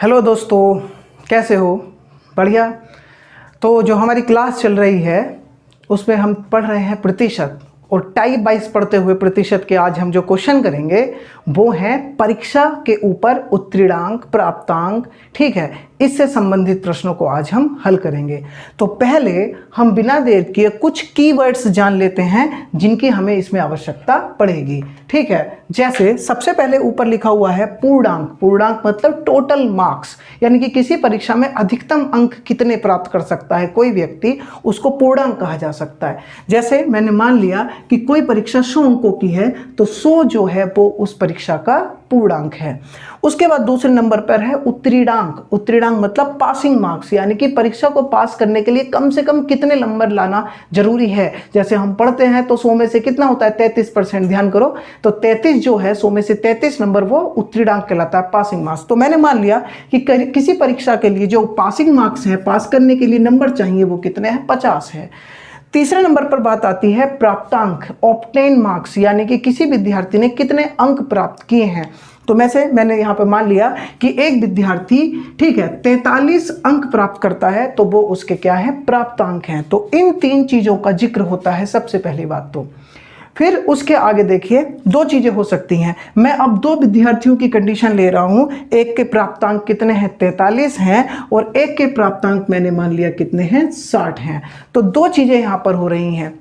Hello दोस्तों, कैसे हो? बढ़िया। तो जो हमारी क्लास चल रही है उसमें हम पढ़ रहे हैं प्रतिशत, और टाइप वाइज पढ़ते हुए प्रतिशत के आज हम जो क्वेश्चन करेंगे वो हैं परीक्षा के ऊपर उत्तीर्णांक, प्राप्तांक। ठीक है, इससे संबंधित प्रश्नों को आज हम हल करेंगे। तो पहले हम बिना देर किए कुछ कीवर्ड्स जान लेते हैं जिनकी हमें इसमें आवश्यकता पड़ेगी। ठीक है, जैसे सबसे पहले ऊपर लिखा हुआ है पूर्णांक। पूर्णांक मतलब टोटल मार्क्स, यानी कि किसी परीक्षा में अधिकतम अंक कितने प्राप्त कर सकता है कोई व्यक्ति, उसको पूर्णांक कहा जा सकता है। जैसे मैंने मान लिया कि कोई परीक्षा 100 अंकों की है तो 100 जो है वो उस परीक्षा का पूर्णांक है। उसके बाद दूसरे नंबर पर है उत्तीर्णांक। उत्तीर्णांक मतलब पासिंग मार्क्स, यानी कि परीक्षा को पास करने के लिए कम से कम कितने नंबर लाना जरूरी है। जैसे हम पढ़ते हैं तो 100 में से कितना होता है? 33%। ध्यान करो, तो 33 जो है 100 में से 33 नंबर वो उत्तीर्णांक कहलाता है, पासिंग मार्क्स। तो मैंने मान लिया कि किसी परीक्षा के लिए जो पासिंग मार्क्स है, पास करने के लिए नंबर चाहिए, वो कितने हैं? 50 है। तीसरे नंबर पर बात आती है प्राप्तांक, ऑब्टेन मार्क्स, यानी कि किसी विद्यार्थी ने कितने अंक प्राप्त किए हैं। तो मैंने यहाँ पर मान लिया कि एक विद्यार्थी, ठीक है, 43 अंक प्राप्त करता है तो वो उसके क्या है? प्राप्तांक हैं। तो इन तीन चीजों का जिक्र होता है सबसे पहली बात। तो फिर उसके आगे देखिए, दो चीजें हो सकती हैं। मैं अब दो विद्यार्थियों की कंडीशन ले रहा हूं, एक के प्राप्तांक कितने हैं? 43 हैं, और एक के प्राप्तांक मैंने मान लिया कितने हैं? 60 हैं। तो दो चीजें यहां पर हो रही हैं।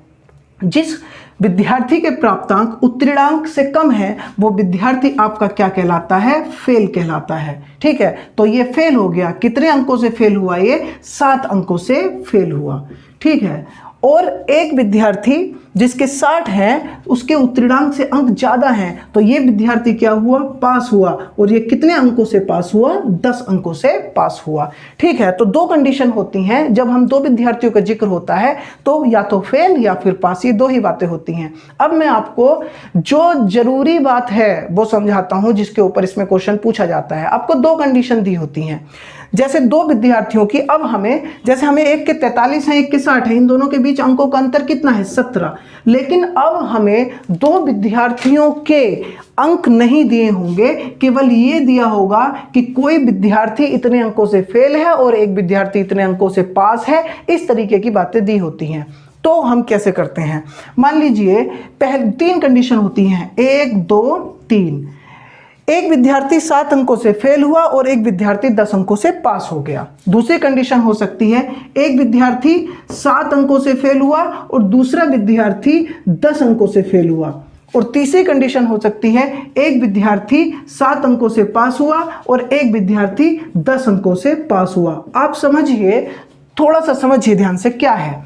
जिस विद्यार्थी के प्राप्तांक उत्तीर्णांक से कम है वो विद्यार्थी आपका क्या कहलाता है? फेल कहलाता है। ठीक है, तो ये फेल हो गया। कितने अंकों से फेल हुआ? ये 7 अंकों से फेल हुआ। ठीक है, और एक विद्यार्थी जिसके 60 हैं उसके उत्तीर्णांक से अंक ज्यादा हैं, तो ये विद्यार्थी क्या हुआ? पास हुआ। और ये कितने अंकों से पास हुआ? 10 अंकों से पास हुआ। ठीक है, तो दो कंडीशन होती हैं जब हम दो विद्यार्थियों का जिक्र होता है, तो या तो फेल या फिर पास, ये दो ही बातें होती हैं। अब मैं आपको जो जरूरी बात है वो समझाता हूं जिसके ऊपर इसमें क्वेश्चन पूछा जाता है। आपको दो कंडीशन दी होती हैं, जैसे दो विद्यार्थियों की। अब हमें, जैसे हमें एक के 43 है, एक के 60 है, इन दोनों के बीच अंकों का अंतर कितना है? 17। लेकिन अब हमें दो विद्यार्थियों के अंक नहीं दिए होंगे, केवल ये दिया होगा कि कोई विद्यार्थी इतने अंकों से फेल है और एक विद्यार्थी इतने अंकों से पास है। इस तरीके की बातें दी होती हैं। तो हम कैसे करते हैं? मान लीजिए पहले 3 कंडीशन होती हैं, 1, 2, 3। एक विद्यार्थी 7 अंकों से फेल हुआ और एक विद्यार्थी 10 अंकों से पास हो गया। दूसरी कंडीशन हो सकती है, एक विद्यार्थी 7 अंकों से फेल हुआ और दूसरा विद्यार्थी 10 अंकों से फेल हुआ। और तीसरी कंडीशन हो सकती है, एक विद्यार्थी 7 अंकों से पास हुआ और एक विद्यार्थी 10 अंकों से पास हुआ। आप समझिए, थोड़ा सा समझिए ध्यान से, क्या है।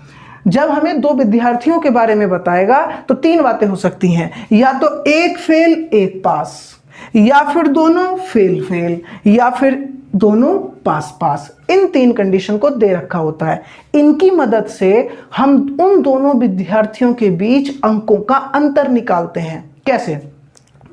जब हमें दो विद्यार्थियों के बारे में बताएगा तो 3 बातें हो सकती हैं, या तो एक फेल एक पास, या फिर दोनों फेल फेल, या फिर दोनों पास पास। इन 3 कंडीशन को दे रखा होता है। इनकी मदद से हम उन दोनों विद्यार्थियों के बीच अंकों का अंतर निकालते हैं। कैसे?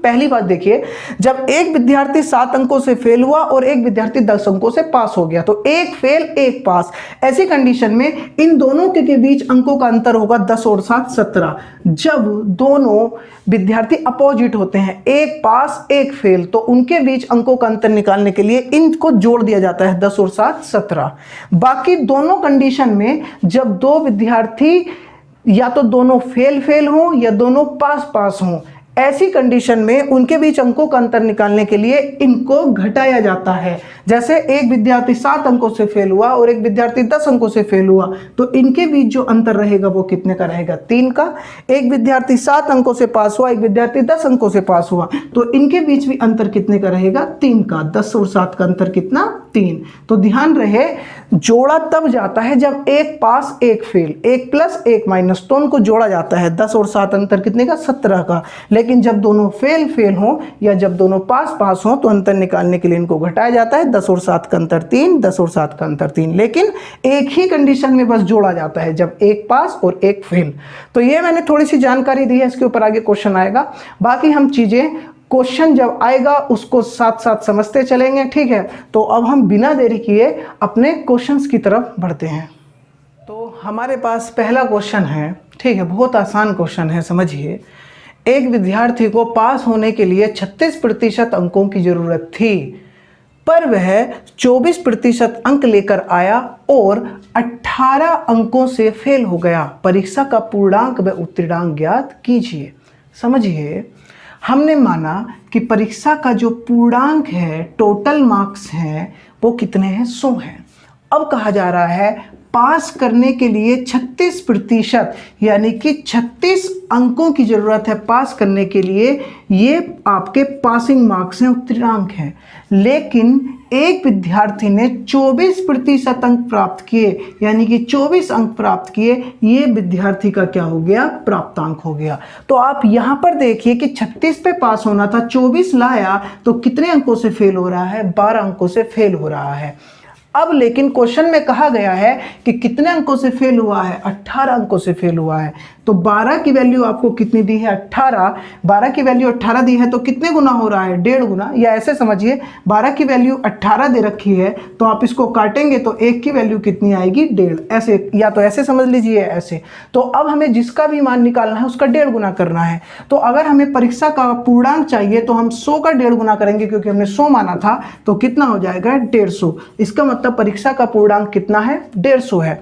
पहली बात देखिए, जब एक विद्यार्थी 7 अंकों से फेल हुआ और एक विद्यार्थी 10 अंकों से पास हो गया, तो एक फेल एक पास। ऐसी कंडीशन में इन दोनों के बीच अंकों का अंतर होगा 10 और 7 17। जब दोनों विद्यार्थी अपोजिट होते हैं, एक पास एक फेल, तो उनके बीच अंकों का अंतर निकालने के लिए इनको जोड़ दिया जाता है, 10 और 7 17। बाकी दोनों कंडीशन में जब दो विद्यार्थी या तो दोनों फेल फेल हों या दोनों पास पास हों, ऐसी कंडीशन में उनके बीच अंकों का अंतर निकालने के लिए इनको घटाया जाता है। जैसे एक विद्यार्थी 7 अंकों से फेल हुआ और एक विद्यार्थी 10 अंकों से फेल हुआ, तो इनके बीच जो अंतर रहेगा वो कितने का रहेगा? 3 का। एक विद्यार्थी 7 अंकों से पास हुआ, एक विद्यार्थी 10 अंकों से पास हुआ, तो इनके बीच भी अंतर कितने का रहेगा? 3 का। 10 और 7 का अंतर कितना? 3। तो ध्यान रहे, जोड़ा तब जाता है जब एक पास एक फेल, एक प्लस एक माइनस, तो उनको जोड़ा जाता है। 10 और 7 अंतर कितने का? 17 का। लेकिन जब दोनों फेल फेल हो या जब दोनों पास पास हो तो अंतर निकालने के लिए इनको घटाया जाता है। 10 और 7 का अंतर 3, 10 और 7 का अंतर 3। लेकिन एक ही कंडीशन में बस जोड़ा जाता है, जब एक पास और एक फेल। तो ये मैंने थोड़ी सी जानकारी दी है, इसके ऊपर आगे क्वेश्चन आएगा। बाकी हम चीजें क्वेश्चन जब आएगा उसको साथ साथ समझते चलेंगे। ठीक है, तो अब हम बिना देरी किए अपने क्वेश्चंस की तरफ बढ़ते हैं। तो हमारे पास पहला क्वेश्चन है, ठीक है, बहुत आसान क्वेश्चन है, समझिए। एक विद्यार्थी को पास होने के लिए 36% अंकों की जरूरत थी, पर वह 24% अंक लेकर आया और 18 अंकों से फेल हो गया। परीक्षा का पूर्णांक व उत्तीर्णांक ज्ञात कीजिए। समझिए, हमने माना कि परीक्षा का जो पूर्णांक है, टोटल मार्क्स हैं, वो कितने हैं? 100 हैं। अब कहा जा रहा है पास करने के लिए 36%, यानी कि 36 अंकों की ज़रूरत है पास करने के लिए। ये आपके पासिंग मार्क्स हैं, उत्तीर्णांक हैं। लेकिन एक विद्यार्थी ने 24% अंक प्राप्त किए, यानी कि 24 अंक प्राप्त किए। ये विद्यार्थी का क्या हो गया? प्राप्तांक हो गया। तो आप यहाँ पर देखिए कि 36 पे पास होना था, 24 लाया, तो कितने अंकों से फेल हो रहा है? 12 अंकों से फेल हो रहा है। अब लेकिन क्वेश्चन में कहा गया है कि कितने अंकों से फेल हुआ है? 18 अंकों से फेल हुआ है। तो 12 की वैल्यू आपको कितनी दी है? 18। 12 की वैल्यू 18 दी है तो कितने गुना हो रहा है? 1.5 गुना। या ऐसे समझिए, 12 की वैल्यू 18 दे रखी है तो आप इसको काटेंगे तो 1 की वैल्यू कितनी आएगी? 1.5। ऐसे, या तो ऐसे समझ लीजिए, ऐसे। तो अब हमें जिसका भी मान निकालना है उसका 1.5 गुना करना है। तो अगर हमें परीक्षा का पूर्णांक चाहिए तो हम 100 का 1.5 गुना करेंगे, क्योंकि हमने 100 माना था। तो कितना हो जाएगा? 150। इसका मतलब परीक्षा का पूर्णांक कितना है? 150 है।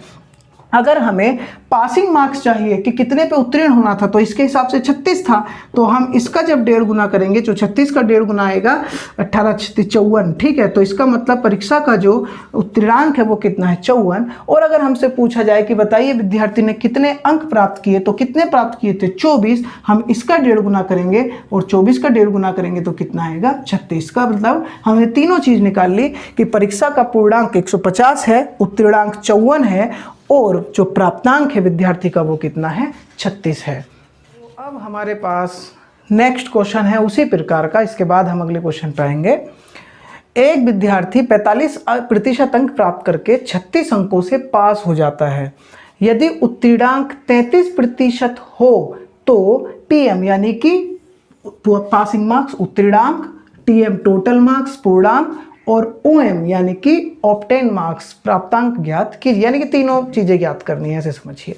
अगर हमें पासिंग मार्क्स चाहिए कि कितने पे उत्तीर्ण होना था, तो इसके हिसाब से 36 था, तो हम इसका जब 1.5 गुना करेंगे, जो 36 का 1.5 गुना आएगा 18 36 54। ठीक है, तो इसका मतलब परीक्षा का जो उत्तीर्णांक है वो कितना है? 54। और अगर हमसे पूछा जाए कि बताइए विद्यार्थी ने कितने अंक प्राप्त किए, तो कितने प्राप्त किए थे? 24। हम इसका 1.5 गुना करेंगे और 24 का 1.5 गुना करेंगे तो कितना आएगा? 36। का मतलब हमने तीनों चीज़ निकाल ली कि परीक्षा का पूर्णांक 150 है, उत्तीर्णांक 54 है, और जो प्राप्तांक है विद्यार्थी का वो कितना है? 36 है। तो अब हमारे पास नेक्स्ट क्वेश्चन है उसी प्रकार का। इसके बाद हम अगले क्वेश्चन पे आएंगे। एक विद्यार्थी 45% अंक प्राप्त करके 36 अंकों से पास हो जाता है। यदि उत्तीर्णांक 33% हो तो PM यानी कि पासिंग मार्क्स उत्तीर्णांक, TM टोटल मार्क्स पूर्णांक, और OM यानी कि ऑब्टेन मार्क्स प्राप्तांक ज्ञात कीजिए। यानी कि तीनों चीज़ें ज्ञात करनी है, ऐसे समझिए।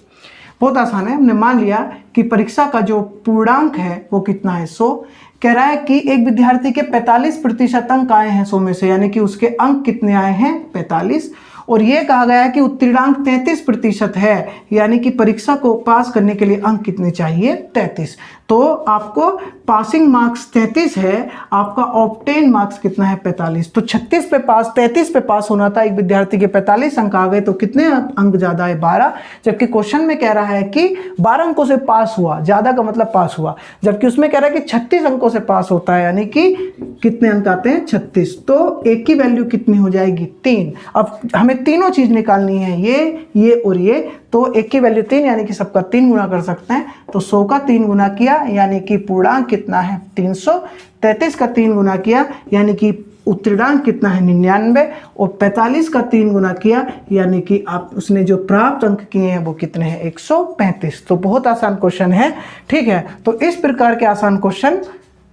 बहुत आसान है। हमने मान लिया कि परीक्षा का जो पूर्णांक है वो कितना है? 100। कह रहा है कि एक विद्यार्थी के 45% अंक आए हैं 100 में से, यानी कि उसके अंक कितने आए हैं? 45। और ये कहा गया है कि उत्तीर्णांक 33% है, यानी कि परीक्षा को पास करने के लिए अंक कितने चाहिए? 33। तो आपको पासिंग मार्क्स 33 है, आपका ऑब्टेन मार्क्स कितना है? 45। तो 36 पे पास, 33 पे पास होना था, एक विद्यार्थी के 45 अंक आ गए, तो कितने अंक ज़्यादा है? 12। जबकि क्वेश्चन में कह रहा है कि 12 अंकों से पास हुआ, ज़्यादा का मतलब पास हुआ, जबकि उसमें कह रहा है कि 36 अंकों से पास होता है, यानी कि कितने अंक आते हैं? 36। तो एक की वैल्यू कितनी हो जाएगी? 3। अब हमें तीनों चीज़ निकालनी है, ये और ये। तो एक की वैल्यू 3, यानी कि सबका 3 गुना कर सकते हैं। तो 100 का 3 गुना किया, यानी कि पूर्णांक कितना है? 300। 33 का 3 गुना किया, यानी कि उत्तीर्णांक कितना है? 99। और 45 का 3 गुना किया, यानी कि आप उसने जो प्राप्त अंक किए हैं वो कितने हैं? 135। तो बहुत आसान क्वेश्चन है। ठीक है, तो इस प्रकार के आसान क्वेश्चन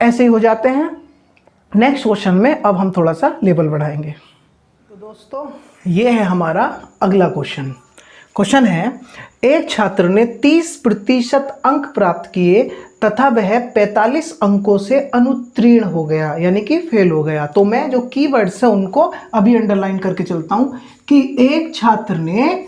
ऐसे ही हो जाते हैं। नेक्स्ट क्वेश्चन में अब हम थोड़ा सा लेवल बढ़ाएंगे। तो दोस्तों, ये है हमारा अगला क्वेश्चन। क्वेश्चन है, एक छात्र ने 30% अंक प्राप्त किए तथा वह 45 अंकों से अनुत्तीर्ण हो गया, यानी कि फेल हो गया। तो मैं जो कीवर्ड्स है उनको अभी अंडरलाइन करके चलता हूं कि एक छात्र ने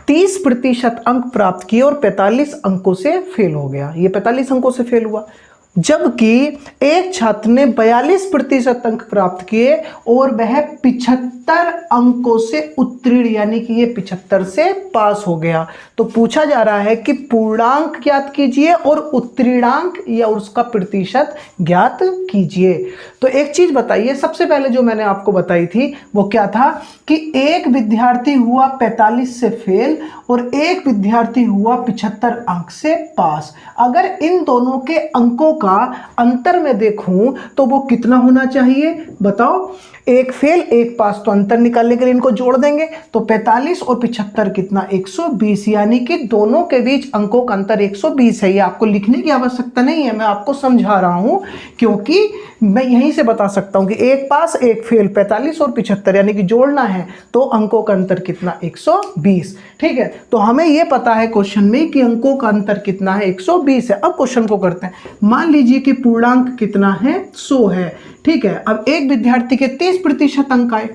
30% अंक प्राप्त किए और 45 अंकों से फेल हो गया। ये 45 अंकों से फेल हुआ। जबकि एक छात्र ने 42% अंक प्राप्त किए और वह 75 अंकों से उत्तीर्ण, यानी कि ये 75 से पास हो गया। तो पूछा जा रहा है कि पूर्णांक ज्ञात कीजिए और उत्तीर्णांक या उसका प्रतिशत ज्ञात कीजिए। तो एक चीज बताइए, सबसे पहले जो मैंने आपको बताई थी वो क्या था कि एक विद्यार्थी हुआ 45 से फेल और एक विद्यार्थी हुआ 75 अंक से पास। अगर इन दोनों के अंकों का अंतर में देखूं तो वो कितना होना चाहिए? बताओ। एक फेल एक पास, तो अंतर निकालने के लिए इनको जोड़ देंगे, तो 45 और 75 कितना? 120। यानी कि दोनों के बीच अंकों का अंतर 120 है। ये आपको लिखने की आवश्यकता नहीं है, मैं आपको समझा रहा हूं, क्योंकि मैं यहीं से बता सकता हूं कि एक पास एक फेल, 45 और 75, यानी कि जोड़ना है तो अंकों का अंतर कितना? 120। ठीक है, तो हमें ये पता है क्वेश्चन में कि अंकों का अंतर कितना है, 120 है। अब क्वेश्चन को करते हैं। मान लीजिए कि पूर्णांक कितना है, 100 है। ठीक है, अब एक विद्यार्थी के 30% अंक आए,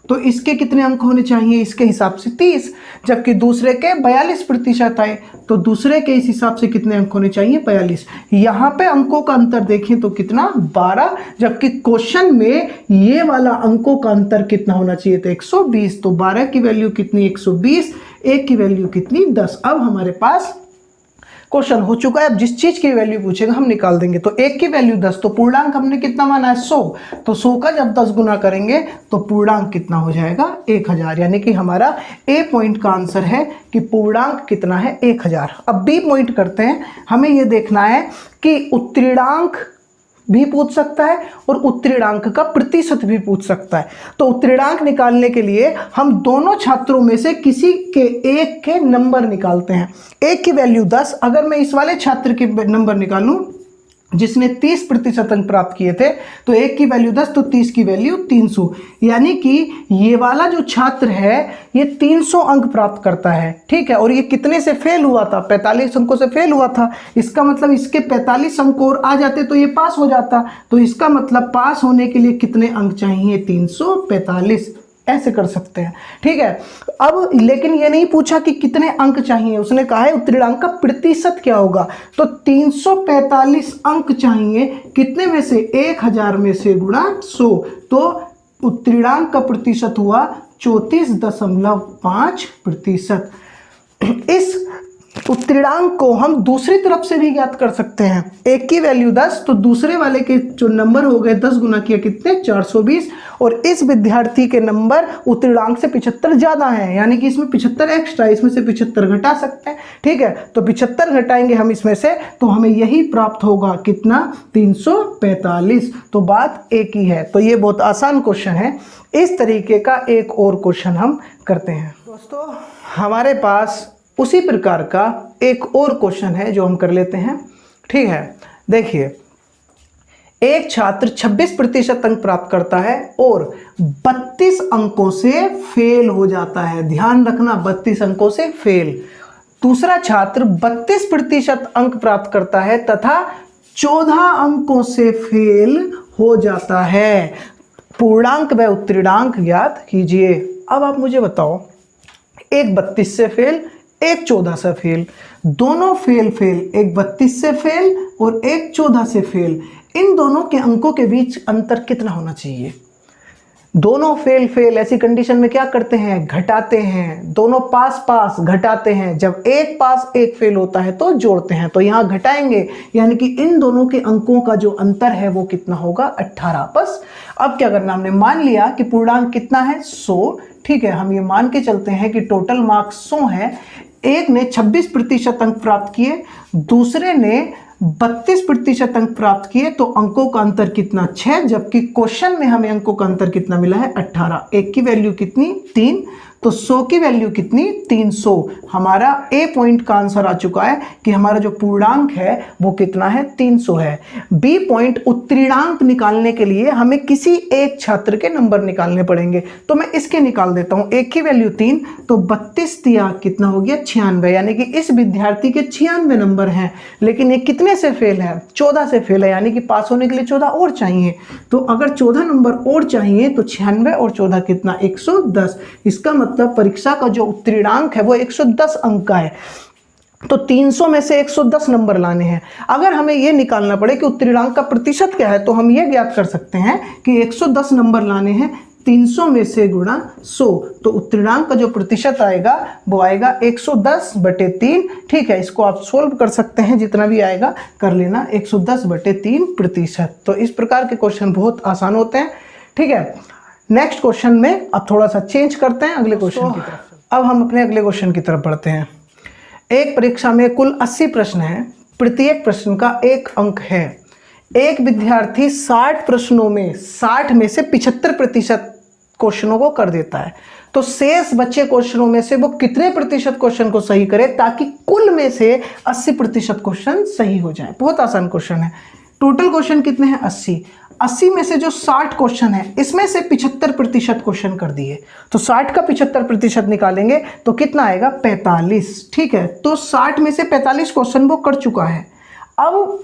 तो इसके कितने अंक होने चाहिए, इसके हिसाब से 30, जबकि दूसरे के 42% आए, तो दूसरे के इस हिसाब से कितने अंक होने चाहिए, 42। यहाँ पे अंकों का अंतर देखें तो कितना, 12, जबकि क्वेश्चन में ये वाला अंकों का अंतर कितना होना चाहिए था, 120। तो 12 की वैल्यू कितनी, 120, एक की वैल्यू कितनी, 10। अब हमारे पास क्वेश्चन हो चुका है। अब जिस चीज की वैल्यू पूछेगा हम निकाल देंगे। तो एक की वैल्यू 10, तो पूर्णांक हमने कितना माना है, 100। तो 100 का जब 10 गुना करेंगे तो पूर्णांक कितना हो जाएगा, 1000। यानी कि हमारा ए पॉइंट का आंसर है कि पूर्णांक कितना है, 1000। अब बी पॉइंट करते हैं। हमें यह देखना है कि उत्तीर्णांक भी पूछ सकता है और उत्तीर्णांक का प्रतिशत भी पूछ सकता है। तो उत्तीर्णांक निकालने के लिए हम दोनों छात्रों में से किसी के एक के नंबर निकालते हैं। एक की वैल्यू 10, अगर मैं इस वाले छात्र के नंबर निकालूं जिसने 30% अंक प्राप्त किए थे, तो एक की वैल्यू 10, तो 30 की वैल्यू 300। यानी कि ये वाला जो छात्र है ये 300 अंक प्राप्त करता है। ठीक है, और ये कितने से फेल हुआ था, 45 अंकों से फेल हुआ था। इसका मतलब इसके 45 अंक और आ जाते तो ये पास हो जाता। तो इसका मतलब पास होने के लिए कितने अंक चाहिए, 345। ऐसे कर सकते हैं। ठीक है, अब लेकिन ये नहीं पूछा कि कितने अंक चाहिए, उसने कहा है उत्तीर्णांक का प्रतिशत क्या होगा। तो 345 अंक चाहिए, कितने में से, 1000 में से गुणा 100। तो उत्तीर्णांक का प्रतिशत हुआ 34.5%। इस उत्तीर्णांक को हम दूसरी तरफ से भी ज्ञात कर सकते हैं। एक की वैल्यू 10, तो दूसरे वाले के जो नंबर हो गए 10 गुना किया कितने, 420। और इस विद्यार्थी के नंबर उत्तीर्णांक से 75 ज्यादा हैं, यानी कि इसमें 75 एक्स्ट्रा, इसमें से 75 घटा सकते हैं। ठीक है, तो 75 घटाएंगे हम इसमें से, तो हमें यही प्राप्त होगा, कितना, 345। तो बात एक ही है। तो ये बहुत आसान क्वेश्चन है। इस तरीके का एक और क्वेश्चन हम करते हैं। दोस्तों हमारे पास उसी प्रकार का एक और क्वेश्चन है जो हम कर लेते हैं। ठीक है, देखिए, एक छात्र 26% अंक प्राप्त करता है और 32 अंकों से फेल हो जाता है। ध्यान रखना, 32 अंकों से फेल। दूसरा छात्र 32% अंक प्राप्त करता है तथा 14 अंकों से फेल हो जाता है। पूर्णांक व उत्तीर्णांक ज्ञात कीजिए। अब आप मुझे बताओ, एक 32 से फेल, एक 14 से फेल, दोनों फेल, एक 32 से फेल और एक 14 से फेल। इन दोनों के अंकों के बीच अंतर कितना होना चाहिए। दोनों फेल, ऐसी कंडीशन में क्या करते हैं, घटाते हैं। दोनों पास घटाते हैं। जब एक पास एक फेल होता है तो जोड़ते हैं, तो यहां घटाएंगे, यानी कि इन दोनों के अंकों का जो अंतर है वो कितना होगा, 18। बस अब क्या करना, हमने मान लिया कि पूर्णांक कितना है, 100। ठीक है, हम ये मान के चलते हैं कि टोटल मार्क्स 100 है। एक ने 26% अंक प्राप्त किए, दूसरे ने 32% अंक प्राप्त किए, तो अंकों का अंतर कितना, 6, जबकि क्वेश्चन में हमें अंकों का अंतर कितना मिला है, 18। एक की वैल्यू कितनी, 3, तो 100 की वैल्यू कितनी, 300। हमारा ए पॉइंट का आंसर आ चुका है कि हमारा जो पूर्णांक है वो कितना है, 300 है। बी पॉइंट, उत्तीर्णांक निकालने के लिए हमें किसी एक छात्र के नंबर निकालने पड़ेंगे। तो मैं इसके निकाल देता हूं। एक की वैल्यू 3, तो 32 दिया, कितना हो गया, 96। यानी कि इस विद्यार्थी के 96 नंबर हैं, लेकिन ये कितने से फेल है, 14 से फेल है। यानी कि पास होने के लिए 14 और चाहिए। तो अगर 14 नंबर और चाहिए तो 96 और 14 कितना, 110। इसका मतलब परीक्षा का जो उत्तीर्णांक है वो 110 अंक का है। तो 300 में से 110 नंबर लाने हैं। अगर हमें यह निकालना पड़े कि उत्तीर्णांक का प्रतिशत क्या है, तो हम यह ज्ञात कर सकते हैं कि 110 नंबर लाने हैं 300 में से गुणा 100। तो उत्तीर्णांक का जो प्रतिशत आएगा वो आएगा 110/3। ठीक है, इसको आप सोल्व कर सकते हैं, जितना भी आएगा कर लेना, 110/3%। तो इस प्रकार के क्वेश्चन बहुत आसान होते हैं। ठीक है, नेक्स्ट क्वेश्चन में अब थोड़ा सा चेंज करते हैं अगले क्वेश्चन की तरफ। अब हम अपने अगले क्वेश्चन की तरफ बढ़ते हैं। एक परीक्षा में कुल 80 प्रश्न हैं, प्रत्येक प्रश्न का 1 अंक है। एक विद्यार्थी 60 प्रश्नों में 60 में से 75% क्वेश्चनों को कर देता है। तो शेष बचे क्वेश्चनों में से वो कितने प्रतिशत क्वेश्चन को सही करे ताकि कुल में से 80% क्वेश्चन सही हो जाए। बहुत आसान क्वेश्चन है। टोटल क्वेश्चन कितने हैं, 80। 80 में से जो 60 क्वेश्चन है इसमें से 75% क्वेश्चन कर दिए, तो 60 का 75% निकालेंगे तो कितना आएगा 45। ठीक है, तो 60 में से 45 क्वेश्चन वो कर चुका है। अब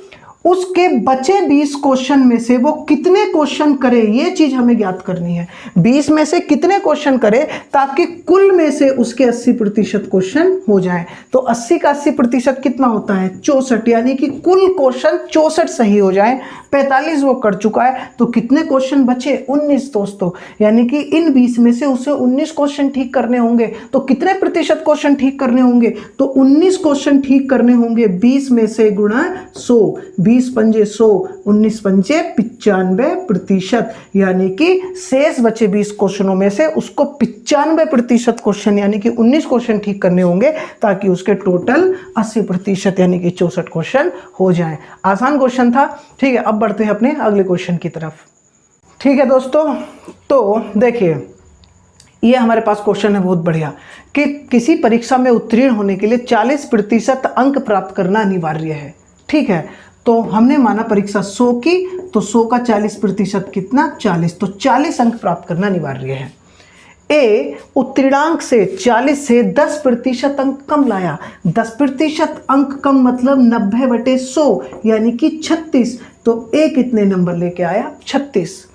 उसके बचे 20 क्वेश्चन में से वो कितने क्वेश्चन करे ये चीज हमें ज्ञात करनी है। 20 में से कितने क्वेश्चन करे ताकि कुल में से उसके 80% क्वेश्चन हो जाए। तो 80 का 80% कितना होता है 64, यानी कि कुल क्वेश्चन 64 सही हो जाए। 45 वो कर चुका है, तो कितने क्वेश्चन बचे 19 दोस्तों, यानी कि इन 20 में से उसे 19 क्वेश्चन ठीक करने होंगे। तो कितने प्रतिशत क्वेश्चन ठीक करने होंगे, तो 19 क्वेश्चन ठीक करने होंगे 20 में से गुणा 100, 20 पंजे 100, 19 पंजे 95%, यानी कि शेष बचे 20 क्वेश्चनों में से उसको 95% क्वेश्चन यानी कि 19 क्वेश्चन ठीक करने होंगे ताकि उसके टोटल 80% यानी कि 64 क्वेश्चन हो जाएं। आसान क्वेश्चन था। ठीक है, अब बढ़ते हैं अपने अगले क्वेश्चन की तरफ। ठीक है दोस्तों, तो देखिए ये हमारे पास क्वेश्चन है बहुत बढ़िया कि किसी परीक्षा में उत्तीर्ण होने के लिए 40% अंक प्राप्त करना अनिवार्य है। ठीक है, तो हमने माना परीक्षा 100 की, तो 100 का 40% कितना 40, तो 40 अंक प्राप्त करना अनिवार्य है। ए उत्तीर्णांक से 40 से 10% अंक कम लाया। 10% अंक कम मतलब 90/100 यानी कि 36, तो ए कितने नंबर लेके आया 36।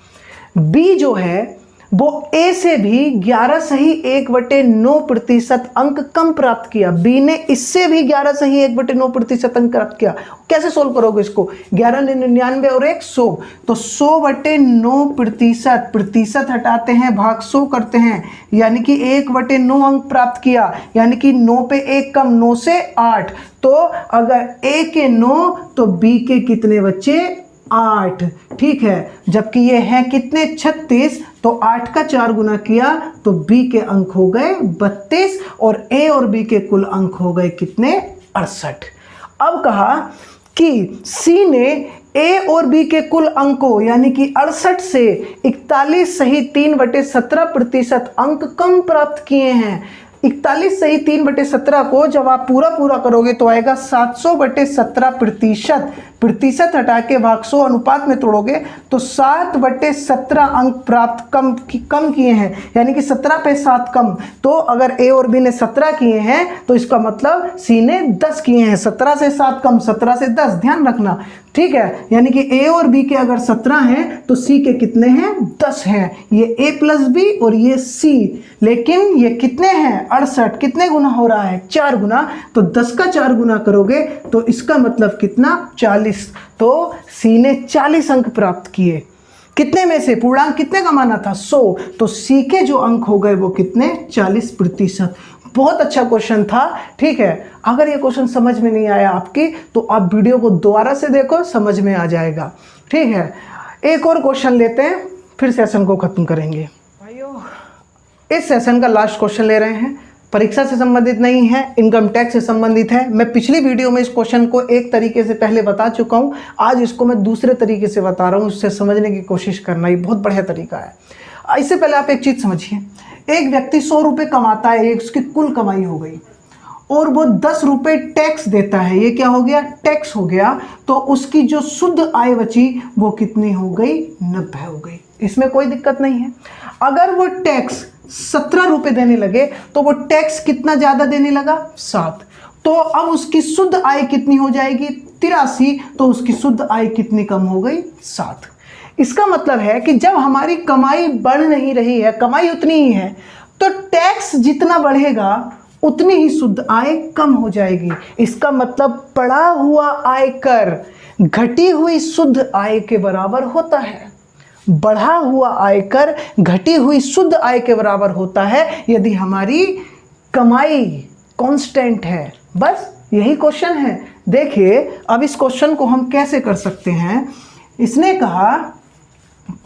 बी जो है वो ए से भी 11 सही 1/9% अंक कम प्राप्त किया। बी ने इससे भी 11 सही 1/9% अंक प्राप्त किया। कैसे सोल्व करोगे इसको, 11 99 और 1 100, तो 100/9%, प्रतिशत हटाते हैं भाग 100 करते हैं, यानी कि 1/9 अंक प्राप्त किया, यानी कि 9 पे 1 कम, 9 से 8, तो अगर ए के 9 तो बी के कितने बच्चे 8। ठीक है, जबकि ये हैं कितने 36, तो 8 का 4 गुना किया तो बी के अंक हो गए 32 और ए और बी के कुल अंक हो गए कितने 68। अब कहा कि सी ने ए और बी के कुल अंकों यानी कि 68 से 41 सही 3/17% अंक कम प्राप्त किए हैं। 41 सही 3/17 को जब आप पूरा करोगे तो आएगा 700/17%, प्रतिशत हटा के भाग 100 अनुपात में तोड़ोगे तो 7/17 अंक प्राप्त कम किए हैं, यानी कि 17 पे 7 कम। तो अगर ए और बी ने 17 किए हैं तो इसका मतलब सी ने 10 किए हैं। 17 से 7 कम, 17 से 10, ध्यान रखना। ठीक है, यानी कि ए और बी के अगर 17 हैं तो सी के कितने हैं 10 हैं। ये ए प्लस बी और ये सी, लेकिन ये कितने हैं 68, कितने गुना हो रहा है 4 गुना, तो 10 का 4 गुना करोगे तो इसका मतलब कितना 40। तो सी ने 40 अंक प्राप्त किए। कितने में से, पूर्णांक कितने का माना था 100, तो सी के जो अंक हो गए वो कितने 40%। बहुत अच्छा क्वेश्चन था। ठीक है, अगर ये क्वेश्चन समझ में नहीं आया आपकी तो आप वीडियो को दोबारा से देखो, समझ में आ जाएगा। ठीक है, एक और क्वेश्चन लेते हैं फिर सेशन को खत्म करेंगे। भाइयों, इस सेशन का लास्ट क्वेश्चन ले रहे हैं, परीक्षा से संबंधित नहीं है, इनकम टैक्स से संबंधित है। मैं पिछली वीडियो में इस क्वेश्चन को एक तरीके से पहले बता चुका हूं, आज इसको मैं दूसरे तरीके से बता रहा हूं, उससे समझने की कोशिश करना, ये बहुत बढ़िया तरीका है। इससे पहले आप एक चीज समझिए, एक व्यक्ति 100 रुपये कमाता है, ये उसकी कुल कमाई हो गई, और वो 10 रुपये टैक्स देता है, ये क्या हो गया टैक्स हो गया, तो उसकी जो शुद्ध आय बची वो कितनी हो गई 90 हो गई। इसमें कोई दिक्कत नहीं है। अगर वो टैक्स 17 रुपये देने लगे तो वो टैक्स कितना ज्यादा देने लगा 7, तो अब उसकी शुद्ध आय कितनी हो जाएगी 83, तो उसकी शुद्ध आय कितनी कम हो गई 7। इसका मतलब है कि जब हमारी कमाई बढ़ नहीं रही है, कमाई उतनी ही है, तो टैक्स जितना बढ़ेगा उतनी ही शुद्ध आय कम हो जाएगी। इसका मतलब बढ़ा हुआ आयकर घटी हुई शुद्ध आय के बराबर होता है। बढ़ा हुआ आयकर घटी हुई शुद्ध आय के बराबर होता है यदि हमारी कमाई कांस्टेंट है। बस यही क्वेश्चन है। देखिए अब इस क्वेश्चन को हम कैसे कर सकते हैं। इसने कहा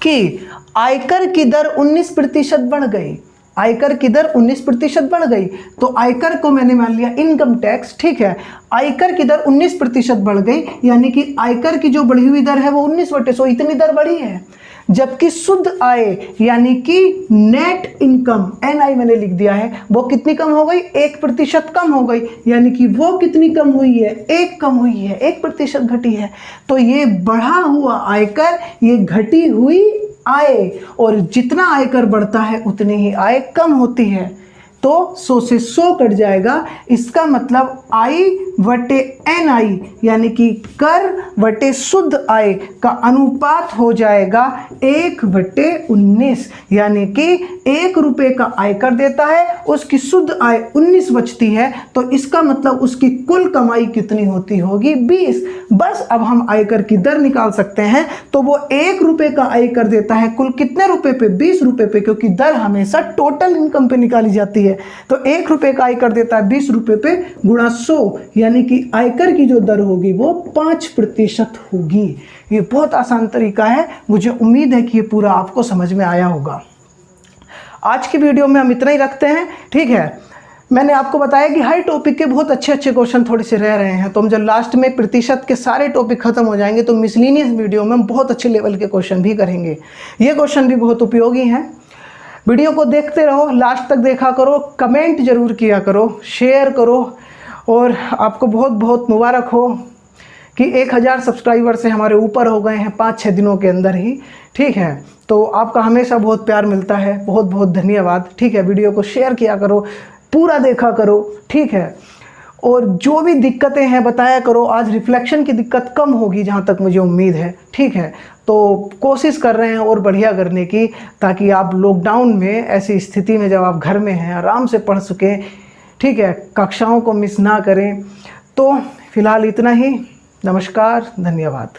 कि आयकर की दर 19% बढ़ गई, आयकर की दर 19% बढ़ गई, तो आयकर को मैंने मान लिया इनकम टैक्स। ठीक है, आयकर की दर 19% बढ़ गई, यानी कि आयकर की जो बढ़ी हुई दर है वो 19/100, इतनी दर बढ़ी है। जबकि शुद्ध आय यानी कि नेट इनकम NI मैंने लिख दिया है, वो कितनी कम हो गई? 1% कम हो गई। यानी कि वो कितनी कम हुई है? 1 कम हुई है, 1% घटी है। तो ये बढ़ा हुआ आयकर, ये घटी हुई आय, और जितना आयकर बढ़ता है उतनी ही आय कम होती है। तो 100 से 100 कट जाएगा। इसका मतलब I बटे NI यानी कि कर बटे शुद्ध आय का अनुपात हो जाएगा 1/19। यानी कि 1 रुपये का आयकर देता है, उसकी शुद्ध आय 19 बचती है, तो इसका मतलब उसकी कुल कमाई कितनी होती होगी? 20। बस अब हम आयकर की दर निकाल सकते हैं। तो वो 1 रुपये का आयकर देता है, कुल कितने रुपए पे? 20 रुपये पे, क्योंकि दर हमेशा टोटल इनकम पे निकाली जाती है। तो 1 रुपये का आयकर देता है 20 रुपये पे गुणा 100, यानी कि आयकर की जो दर होगी वो 5% होगी। ये बहुत आसान तरीका है। मुझे उम्मीद है कि ये पूरा आपको समझ में आया होगा। आज की वीडियो में हम इतना ही रखते हैं, ठीक है। मैंने आपको बताया कि हर टॉपिक के बहुत अच्छे अच्छे क्वेश्चन थोड़े से रह रहे हैं, तो हम जब लास्ट में प्रतिशत के सारे टॉपिक खत्म हो जाएंगे तो मिसलिनियस वीडियो में हम बहुत अच्छे लेवल के क्वेश्चन भी करेंगे। ये क्वेश्चन भी बहुत उपयोगी हैं। वीडियो को देखते रहो, लास्ट तक देखा करो, कमेंट जरूर किया करो, शेयर करो, और आपको बहुत बहुत मुबारक हो कि 1000 सब्सक्राइबर से हमारे ऊपर हो गए हैं 5-6 दिनों के अंदर ही, ठीक है। तो आपका हमेशा बहुत प्यार मिलता है, बहुत बहुत धन्यवाद, ठीक है। वीडियो को शेयर किया करो, पूरा देखा करो, ठीक है। और जो भी दिक्कतें हैं बताया करो। आज रिफ्लेक्शन की दिक्कत कम होगी जहाँ तक मुझे उम्मीद है, ठीक है। तो कोशिश कर रहे हैं और बढ़िया करने की, ताकि आप लॉकडाउन में ऐसी स्थिति में जब आप घर में हैं आराम से पढ़ सकें, ठीक है, कक्षाओं को मिस ना करें। तो फिलहाल इतना ही। नमस्कार, धन्यवाद।